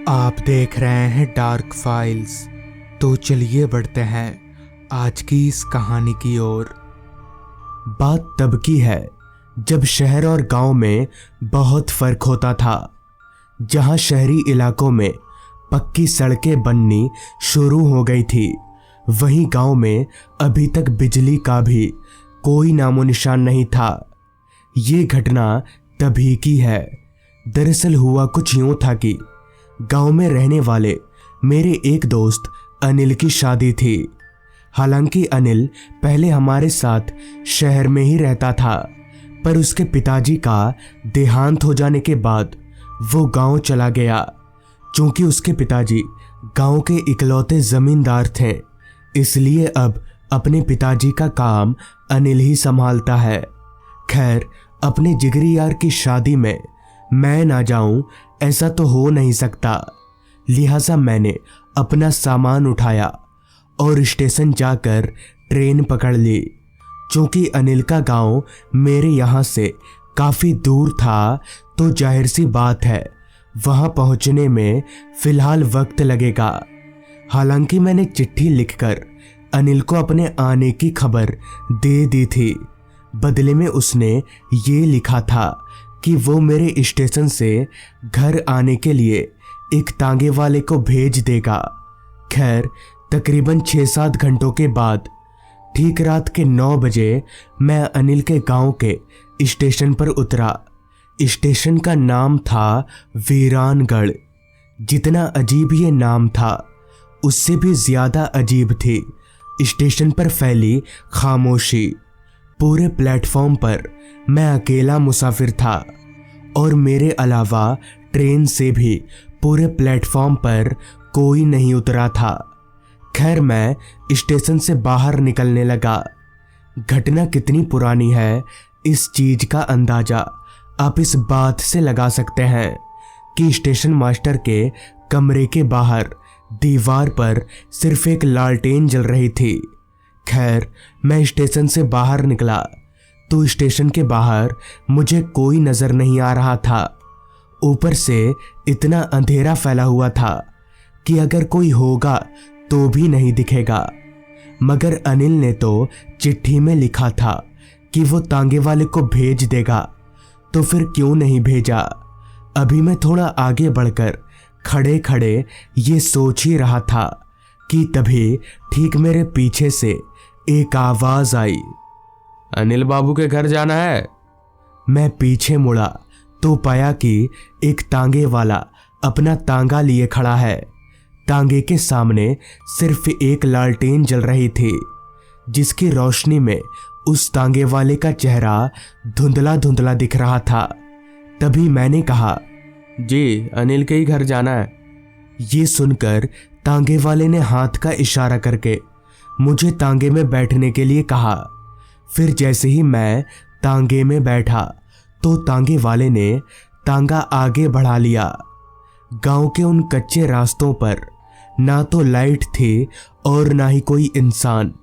आप देख रहे हैं डार्क फाइल्स। तो चलिए बढ़ते हैं आज की इस कहानी की ओर। बात तब की है जब शहर और गांव में बहुत फर्क होता था। जहां शहरी इलाकों में पक्की सड़कें बननी शुरू हो गई थी, वहीं गांव में अभी तक बिजली का भी कोई नामो निशान नहीं था। ये घटना तभी की है। दरअसल हुआ कुछ यूं था कि गांव में रहने वाले मेरे एक दोस्त अनिल की शादी थी। हालांकि अनिल पहले हमारे साथ शहर में ही रहता था, पर उसके पिताजी का देहांत हो जाने के बाद वो गांव चला गया। चूंकि उसके पिताजी गांव के इकलौते जमींदार थे, इसलिए अब अपने पिताजी का काम अनिल ही संभालता है। खैर, अपने जिगरी यार की शादी में मैं ना जाऊं ऐसा तो हो नहीं सकता। लिहाजा मैंने अपना सामान उठाया और स्टेशन जाकर ट्रेन पकड़ ली। चूंकि अनिल का गांव मेरे यहाँ से काफ़ी दूर था, तो जाहिर सी बात है वहाँ पहुँचने में फ़िलहाल वक्त लगेगा। हालांकि मैंने चिट्ठी लिखकर अनिल को अपने आने की खबर दे दी थी। बदले में उसने ये लिखा था कि वो मेरे स्टेशन से घर आने के लिए एक तांगे वाले को भेज देगा। खैर, तकरीबन 6-7 घंटों के बाद ठीक रात के 9 बजे मैं अनिल के गांव के स्टेशन पर उतरा। स्टेशन का नाम था वीरानगढ़। जितना अजीब ये नाम था, उससे भी ज़्यादा अजीब थी स्टेशन पर फैली खामोशी। पूरे प्लेटफॉर्म पर मैं अकेला मुसाफिर था और मेरे अलावा ट्रेन से भी पूरे प्लेटफॉर्म पर कोई नहीं उतरा था। खैर, मैं स्टेशन से बाहर निकलने लगा। घटना कितनी पुरानी है, इस चीज का अंदाजा आप इस बात से लगा सकते हैं कि स्टेशन मास्टर के कमरे के बाहर दीवार पर सिर्फ एक लालटेन जल रही थी। खैर, मैं स्टेशन से बाहर निकला तो स्टेशन के बाहर मुझे कोई नजर नहीं आ रहा था। ऊपर से इतना अंधेरा फैला हुआ था कि अगर कोई होगा तो भी नहीं दिखेगा। मगर अनिल ने तो चिट्ठी में लिखा था कि वो तांगे वाले को भेज देगा, तो फिर क्यों नहीं भेजा। अभी मैं थोड़ा आगे बढ़कर खड़े खड़े ये सोच ही रहा था कि तभी ठीक मेरे पीछे से एक आवाज आई, अनिल बाबू के घर जाना है। मैं पीछे मुड़ा तो पाया कि एक तांगे वाला अपना तांगा लिए खड़ा है। तांगे के सामने सिर्फ एक लालटेन जल रही थी, जिसकी रोशनी में उस तांगे वाले का चेहरा धुंधला धुंधला दिख रहा था। तभी मैंने कहा, जी, अनिल के ही घर जाना है। ये सुनकर तांगे वाले ने हाथ का इशारा करके मुझे तांगे में बैठने के लिए कहा। फिर जैसे ही मैं तांगे में बैठा तो तांगे वाले ने तांगा आगे बढ़ा लिया। गांव के उन कच्चे रास्तों पर ना तो लाइट थी और ना ही कोई इंसान।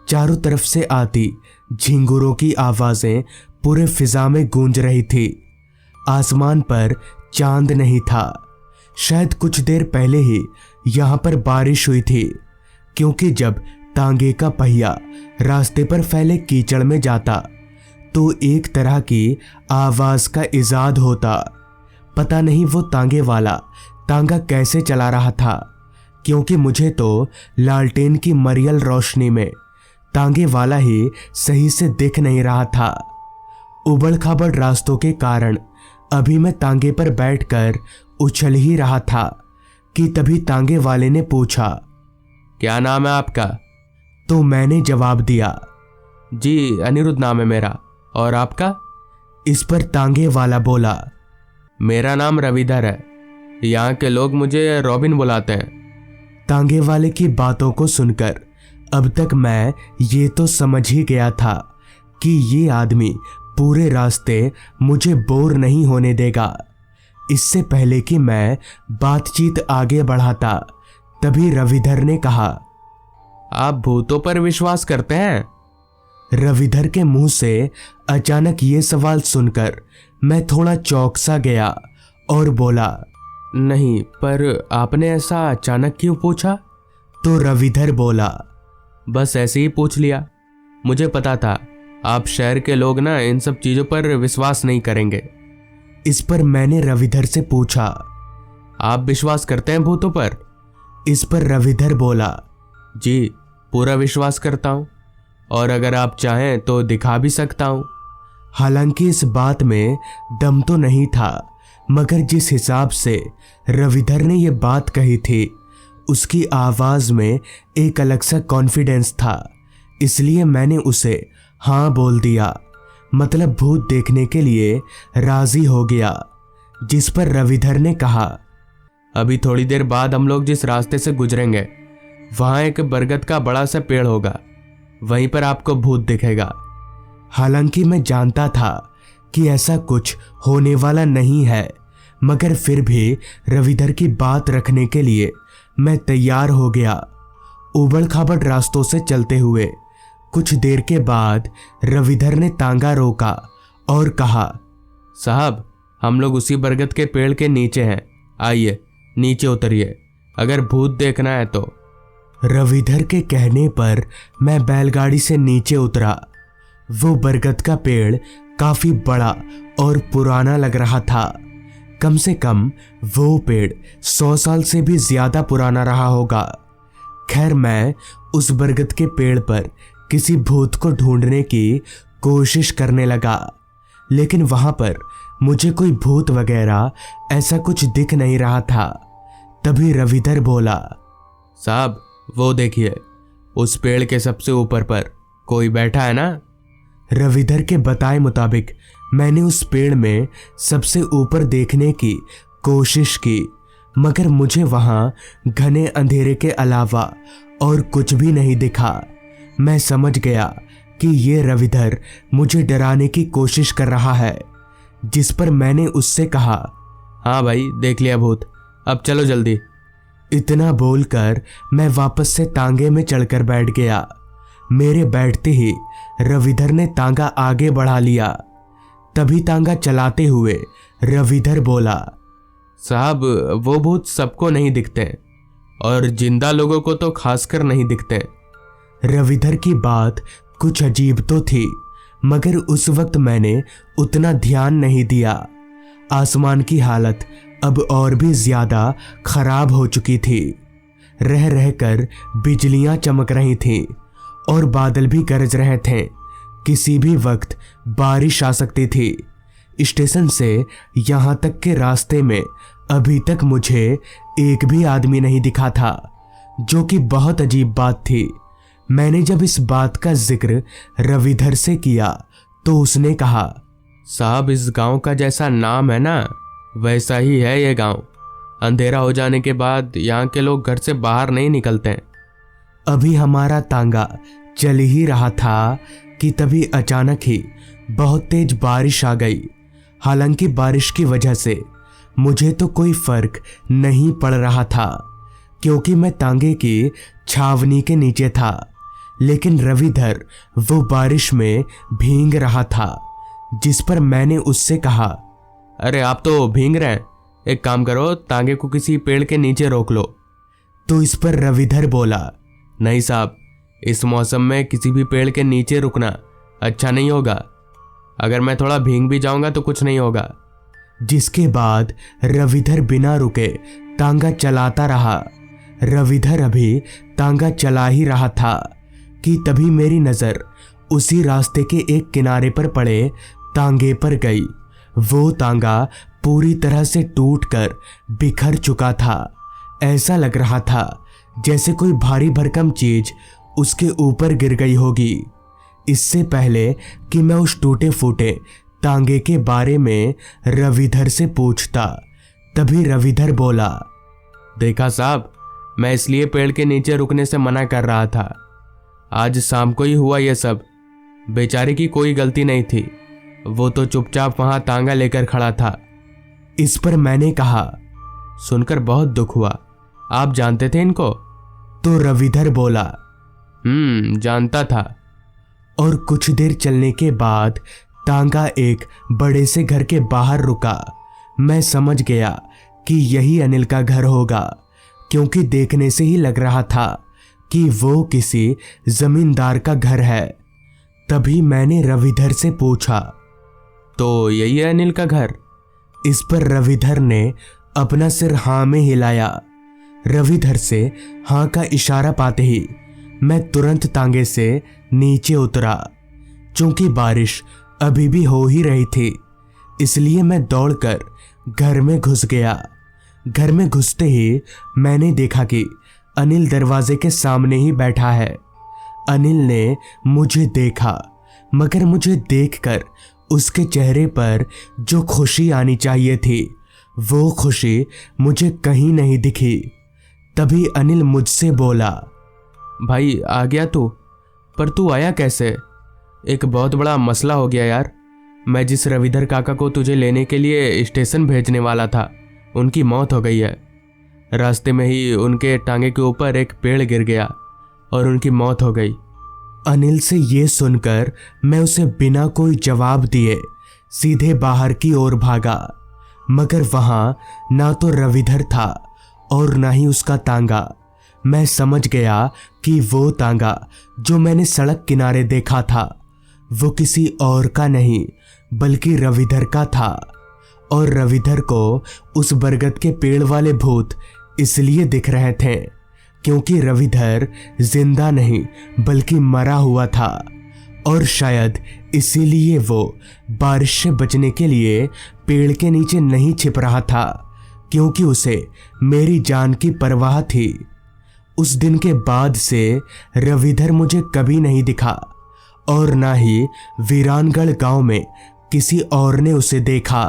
चारों तरफ से आती झिंगुरों की आवाजें पूरे फिजा में गूंज रही थी। आसमान पर चांद नहीं था। शायद कुछ देर पहले ही यहाँ पर बारिश हुई थी, क्योंकि जब तांगे का पहिया रास्ते पर फैले कीचड़ में जाता तो एक तरह की आवाज का इजाद होता। पता नहीं वो तांगे वाला तांगा कैसे चला रहा था, क्योंकि मुझे तो लालटेन की मरियल रोशनी में तांगे वाला ही सही से दिख नहीं रहा था। उबड़ खाबड़ रास्तों के कारण अभी मैं तांगे पर बैठकर उछल ही रहा था कि तभी तांगे वाले ने पूछा, क्या नाम है आपका? तो मैंने जवाब दिया, जी, अनिरुद्ध नाम है मेरा। और आपका? इस पर तांगे वाला बोला, मेरा नाम रविधर है। यहाँ के लोग मुझे रॉबिन बुलाते हैं। तांगे वाले की बातों को सुनकर अब तक मैं ये तो समझ ही गया था कि ये आदमी पूरे रास्ते मुझे बोर नहीं होने देगा। इससे पहले कि मैं बातचीत आगे बढ़ाता, तभी रविधर ने कहा, आप भूतों पर विश्वास करते हैं? रविधर के मुंह से अचानक ये सवाल सुनकर मैं थोड़ा चौंक सा गया और बोला, नहीं, पर आपने ऐसा अचानक क्यों पूछा? तो रविधर बोला, बस ऐसे ही पूछ लिया। मुझे पता था आप शहर के लोग ना इन सब चीज़ों पर विश्वास नहीं करेंगे। इस पर मैंने रविधर से पूछा, आप विश्वास करते हैं भूतों पर? इस पर रविधर बोला, जी, पूरा विश्वास करता हूँ, और अगर आप चाहें तो दिखा भी सकता हूँ। हालांकि इस बात में दम तो नहीं था, मगर जिस हिसाब से रविधर ने यह बात कही थी उसकी आवाज में एक अलग सा कॉन्फिडेंस था, इसलिए मैंने उसे हाँ बोल दिया, मतलब भूत देखने के लिए राजी हो गया। जिस पर रविधर ने कहा, अभी थोड़ी देर बाद हम लोग जिस रास्ते से गुजरेंगे वहाँ एक बरगद का बड़ा सा पेड़ होगा, वहीं पर आपको भूत दिखेगा। हालांकि मैं जानता था कि ऐसा कुछ होने वाला नहीं है, मगर फिर भी रविधर की बात रखने के लिए मैं तैयार हो गया। उबड़ खाबड़ रास्तों से चलते हुए कुछ देर के बाद रविधर ने तांगा रोका और कहा, साहब, हम लोग उसी बरगद के पेड़ के नीचे हैं, आइए नीचे उतरिए, अगर भूत देखना है तो। रविधर के कहने पर मैं बैलगाड़ी से नीचे उतरा। वो बरगद का पेड़ काफी बड़ा और पुराना लग रहा था। कम से कम वो पेड़ 100 साल से भी ज्यादा पुराना रहा होगा। खैर, मैं उस बरगद के पेड़ पर किसी भूत को ढूंढने की कोशिश करने लगा, लेकिन वहां पर मुझे कोई भूत वगैरह ऐसा कुछ दिख नहीं रहा था। तभी रविधर बोला, साहब, वो देखिए, उस पेड़ के सबसे ऊपर पर कोई बैठा है ना। रविधर के बताए मुताबिक मैंने उस पेड़ में सबसे ऊपर देखने की कोशिश की, मगर मुझे वहां घने अंधेरे के अलावा और कुछ भी नहीं दिखा। मैं समझ गया कि ये रविधर मुझे डराने की कोशिश कर रहा है। जिस पर मैंने उससे कहा, हाँ भाई, देख लिया भूत, अब चलो जल्दी। इतना बोलकर मैं वापस से तांगे में चढ़कर बैठ गया। मेरे बैठते ही रविधर ने तांगा आगे बढ़ा लिया। तभी तांगा चलाते हुए रविधर बोला, साहब, वो भूत सबको नहीं दिखते, और जिंदा लोगों को तो खासकर नहीं दिखते। रविधर की बात कुछ अजीब तो थी, मगर उस वक्त मैंने उतना ध्यान नहीं दिया। आसमान की हालत अब और भी ज्यादा खराब हो चुकी थी। रह रहकर बिजलियां चमक रही थीं और बादल भी गरज रहे थे। किसी भी वक्त बारिश आ सकती थी। स्टेशन से यहां तक के रास्ते में अभी तक मुझे एक भी आदमी नहीं दिखा था, जो कि बहुत अजीब बात थी। मैंने जब इस बात का जिक्र रविधर से किया तो उसने कहा, साहब, इस गांव का जैसा नाम है ना, वैसा ही है ये गांव। अंधेरा हो जाने के बाद यहाँ के लोग घर से बाहर नहीं निकलते हैं। अभी हमारा तांगा चल ही रहा था कि तभी अचानक ही बहुत तेज बारिश आ गई। हालांकि बारिश की वजह से मुझे तो कोई फर्क नहीं पड़ रहा था, क्योंकि मैं तांगे की छावनी के नीचे था। लेकिन रविधर वो बारिश में भीग रहा था। जिस पर मैंने उससे कहा, अरे आप तो भीग रहे हैं, एक काम करो, तांगे को किसी पेड़ के नीचे रोक लो। तो इस पर रविधर बोला, नहीं साहब, इस मौसम में किसी भी पेड़ के नीचे रुकना अच्छा नहीं होगा। अगर मैं थोड़ा भीग भी जाऊंगा तो कुछ नहीं होगा। जिसके बाद रविधर बिना रुके तांगा चलाता रहा। रविधर अभी तांगा चला ही रहा था कि तभी मेरी नजर उसी रास्ते के एक किनारे पर पड़े तांगे पर गई। वो तांगा पूरी तरह से टूटकर बिखर चुका था। ऐसा लग रहा था जैसे कोई भारी भरकम चीज उसके ऊपर गिर गई होगी। इससे पहले कि मैं उस टूटे फूटे तांगे के बारे में रविधर से पूछता, तभी रविधर बोला, देखा साहब, मैं इसलिए पेड़ के नीचे रुकने से मना कर रहा था। आज शाम को ही हुआ ये सब। बेचारे की कोई गलती नहीं थी, वो तो चुपचाप वहां तांगा लेकर खड़ा था। इस पर मैंने कहा, सुनकर बहुत दुख हुआ। आप जानते थे इनको? तो रविधर बोला, जानता था। और कुछ देर चलने के बाद तांगा एक बड़े से घर के बाहर रुका। मैं समझ गया कि यही अनिल का घर होगा, क्योंकि देखने से ही लग रहा था कि वो किसी जमींदार का घर है। तभी मैंने रविधर से पूछा, तो यही है अनिल का घर? इस पर रविधर ने अपना सिर हाँ में हिलाया। रविधर से हाँ का इशारा पाते ही मैं तुरंत तांगे से नीचे उतरा। चूंकि बारिश अभी भी हो ही रही थी, इसलिए मैं दौड़कर घर में घुस गया। घर में घुसते ही मैंने देखा कि अनिल दरवाजे के सामने ही बैठा है। अनिल ने मुझे देखा, मगर मुझे देखकर उसके चेहरे पर जो खुशी आनी चाहिए थी, वो खुशी मुझे कहीं नहीं दिखी। तभी अनिल मुझसे बोला, भाई आ गया तू? पर तू आया कैसे? एक बहुत बड़ा मसला हो गया यार। मैं जिस रविधर काका को तुझे लेने के लिए स्टेशन भेजने वाला था, उनकी मौत हो गई है। रास्ते में ही उनके टांगे के ऊपर एक पेड़ गिर गया और उनकी मौत हो गई। अनिल से ये सुनकर मैं उसे बिना कोई जवाब दिए सीधे बाहर की ओर भागा, मगर वहां ना तो रविधर था और ना ही उसका तांगा। मैं समझ गया कि वो तांगा जो मैंने सड़क किनारे देखा था, वो किसी और का नहीं बल्कि रविधर का था। और रविधर को उस बरगद के पेड़ वाले भूत इसलिए दिख रहे थे क्योंकि रविधर जिंदा नहीं बल्कि मरा हुआ था, और शायद इसीलिए वो बारिश से बचने के लिए पेड़ के नीचे नहीं छिप रहा था, क्योंकि उसे मेरी जान की परवाह थी। उस दिन के बाद से रविधर मुझे कभी नहीं दिखा और ना ही वीरानगढ़ गांव में किसी और ने उसे देखा।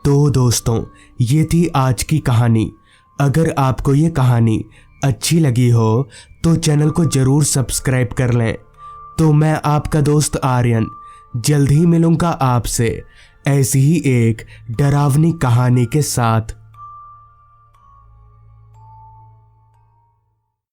तो दोस्तों, ये थी आज की कहानी। अगर आपको ये कहानी अच्छी लगी हो तो चैनल को जरूर सब्सक्राइब कर लें। तो मैं आपका दोस्त आर्यन जल्द ही मिलूंगा आपसे ऐसी ही एक डरावनी कहानी के साथ।